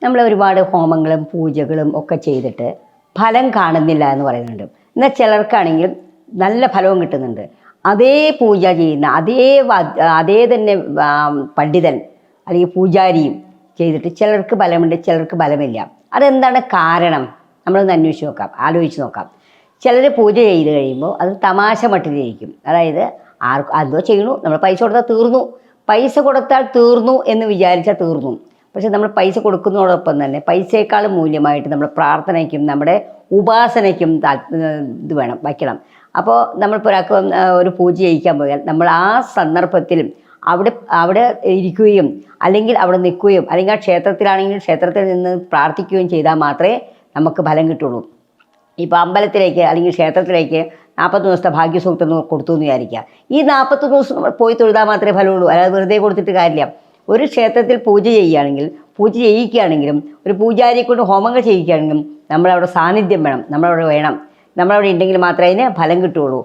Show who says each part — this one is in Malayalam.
Speaker 1: നമ്മൾ ഒരുപാട് ഹോമങ്ങളും പൂജകളും ഒക്കെ ചെയ്തിട്ട് ഫലം കാണുന്നില്ല എന്ന് പറയുന്നുണ്ട്. എന്നാൽ ചിലർക്കാണെങ്കിൽ നല്ല ഫലവും കിട്ടുന്നുണ്ട്. അതേ പൂജ ചെയ്യുന്ന അതേ തന്നെ പണ്ഡിതൻ അല്ലെങ്കിൽ പൂജാരിയും ചെയ്തിട്ട് ചിലർക്ക് ബലമുണ്ട്, ചിലർക്ക് ബലമില്ല. അതെന്താണ് കാരണം? നമ്മളൊന്ന് ആലോചിച്ച് നോക്കാം. ചിലർ പൂജ ചെയ്ത് കഴിയുമ്പോൾ അത് തമാശ മട്ടിലിരിക്കും. അതായത് അതോ ചെയ്യണു, നമ്മൾ പൈസ കൊടുത്താൽ തീർന്നു, പൈസ കൊടുത്താൽ തീർന്നു എന്ന് വിചാരിച്ചാൽ തീർന്നു. പക്ഷെ നമ്മൾ പൈസ കൊടുക്കുന്നതോടൊപ്പം തന്നെ പൈസയേക്കാൾ മൂല്യമായിട്ട് നമ്മൾ പ്രാർത്ഥനയ്ക്കും നമ്മുടെ ഉപാസനയ്ക്കും ഇത് വയ്ക്കണം. അപ്പോൾ നമ്മളിപ്പോൾ ഒരാൾക്ക് ഒരു പൂജ ചെയ്യിക്കാൻ പോയാൽ നമ്മൾ ആ സന്ദർഭത്തിൽ അവിടെ ഇരിക്കുകയും അല്ലെങ്കിൽ അവിടെ നിൽക്കുകയും അല്ലെങ്കിൽ ആ ക്ഷേത്രത്തിലാണെങ്കിൽ ക്ഷേത്രത്തിൽ നിന്ന് പ്രാർത്ഥിക്കുകയും ചെയ്താൽ മാത്രമേ നമുക്ക് ഫലം കിട്ടുള്ളൂ. ഇപ്പോൾ അമ്പലത്തിലേക്ക് അല്ലെങ്കിൽ ക്ഷേത്രത്തിലേക്ക് 40 ദിവസത്തെ ഭാഗ്യസൂക്തം കൊടുത്തു എന്ന് വിചാരിക്കുക. ഈ 40 ദിവസം പോയി തൊഴുതാൽ മാത്രമേ ഫലമുള്ളൂ, അല്ലാതെ വെറുതെ കൊടുത്തിട്ട് കാര്യമില്ല. ഒരു ക്ഷേത്രത്തിൽ പൂജ ചെയ്യിക്കുകയാണെങ്കിലും ഒരു പൂജാരിയെ കൊണ്ട് ഹോമങ്ങൾ ചെയ്യിക്കുകയാണെങ്കിലും നമ്മളവിടെ സാന്നിധ്യം വേണം, നമ്മളവിടെ ഉണ്ടെങ്കിൽ മാത്രമേ അതിന് ഫലം കിട്ടുകയുള്ളൂ.